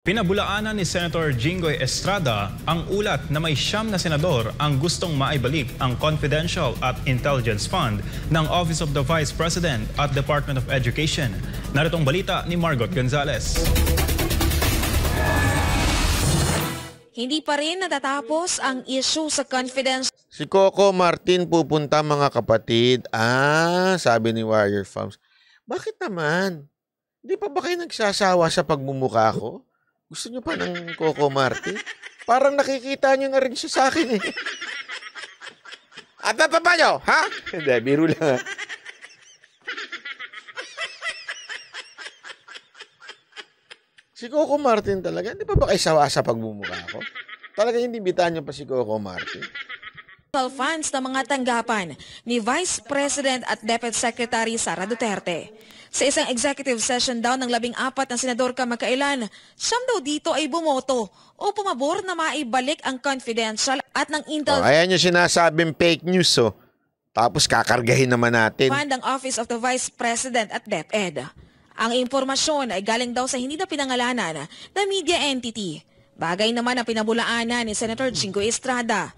Pinabulaanan ni Senator Jinggoy Estrada ang ulat na may 9 na senador ang gustong maibalik ang Confidential at Intelligence Fund ng Office of the Vice President at Department of Education. Naritong balita ni Margot Gonzalez. Hindi pa rin natatapos ang issue sa confidential. Si Coco Martin pupunta mga kapatid. Sabi ni Warrior Farms. Bakit naman? Hindi pa ba kayo nagsasawa sa pagmumukha ko? Gusto nyo pa ng Coco Martin? Parang nakikita nyo na rin siya sa akin eh. At pa nyo? Ha? Hindi, biro lang. Si Coco Martin talaga, hindi pa ba kayo sawa sa pagmumukha ko? Talaga hindi bitaan nyo pa si Coco Martin? Funds na mga tanggapan ni Vice President at Deputy Secretary Sara Duterte. Sa isang executive session daw ng 14 na senador kamakailan, siyam daw dito ay bumoto o pumabor na maibalik ang confidential at ng intel. Ayan yung sinasabing fake news Tapos kakargahin naman natin. Fund ang Office of the Vice President at DepEd. Ang impormasyon ay galing daw sa hindi na pinangalanan na media entity. Bagay naman ang pinabulaanan ni Senator Jinggoy Estrada.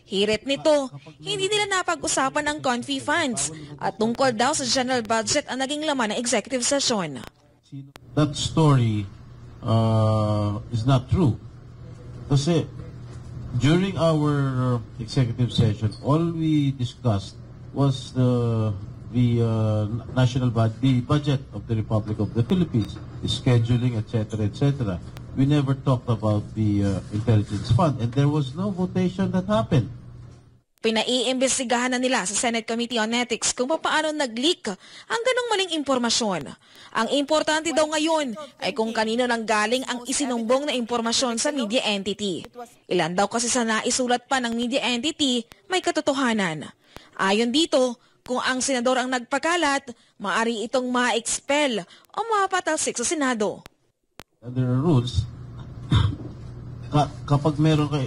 Hirit nito, hindi nila napag-usapan ang Confi funds at tungkol daw sa general budget ang naging laman ng executive session. That story is not true. Kasi during our executive session, all we discussed was the national budget of the Republic of the Philippines, the scheduling, etc., etc. We never talked about the intelligence fund, and there was no votation that happened. Pinaiimbestigahan na nila sa Senate Committee on Ethics kung paano nag-leak ang ganong maling impormasyon. Ang importante daw ngayon ay kung kanino nang galing ang isinumbong na impormasyon sa media entity. Ilan daw kasi sa naisulat pa ng media entity may katotohanan. Ayon dito, kung ang senador ang nagpakalat, maaari itong ma-expel o mapatalsik sa Senado. There are rules. Kapag meron kayo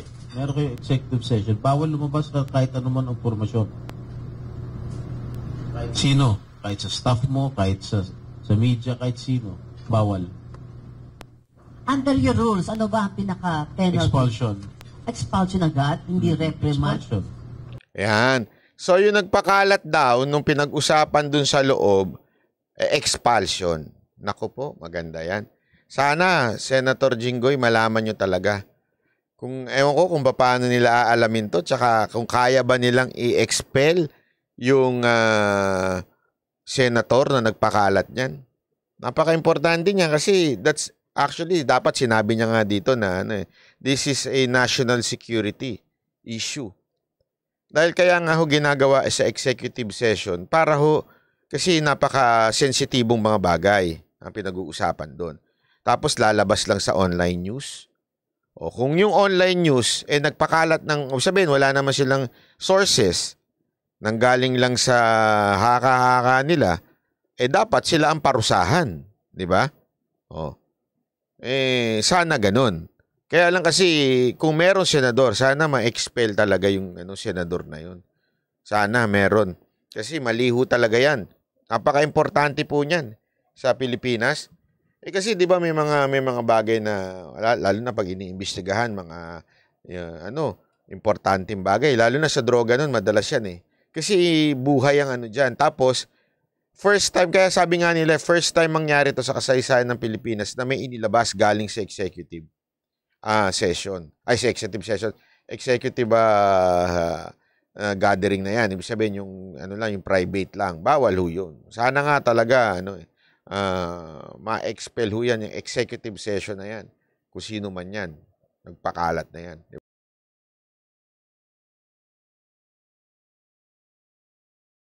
executive session, bawal lumabas na kahit anuman ang impormasyon. Kahit sino, kahit sa staff mo, kahit sa media, kahit sino, bawal. Under your rules, ano ba ang pinaka-penalty? Expulsion. Expulsion agad, hindi reprimand. Expulsion. Yan. So yung nagpakalat daw nung pinag-usapan dun sa loob, expulsion. Naku po, maganda yan. Sana, Senator Jinggoy, malaman nyo talaga. Ewan ko kung paano nila aalamin to, tsaka kung kaya ba nilang i-expel yung senator na nagpakalat niyan. Napaka-importante niya kasi that's actually, dapat sinabi niya nga dito na this is a national security issue. Dahil kaya nga ginagawa sa executive session para kasi napaka-sensitibong mga bagay ang pinag-uusapan doon. Tapos lalabas lang sa online news. O kung yung online news nagpakalat ng, sabihin wala naman silang sources, nanggaling lang sa haka-haka nila, dapat sila ang parusahan, di ba? Sana ganun. Kaya lang kasi kung meron senador, sana ma-expel talaga yung senador na yun. Sana meron. Kasi maliho talaga yan. Napaka-importante po niyan sa Pilipinas. Kasi 'di ba may mga bagay na lalo na pag iniimbestigahan mga importanteng bagay, lalo na sa droga noon madalas yan Kasi buhay ang diyan. Tapos first time, kaya sabi nga nila first time mangyari to sa kasaysayan ng Pilipinas na may inilabas galing sa executive session. Sa executive session, executive gathering na yan. Ibig sabihin yung yung private lang. Bawal ho 'yun. Sana nga talaga ma-expel ho yan yung executive session na yan. Kung sino man yan. Nagpakalat na yan. Diba?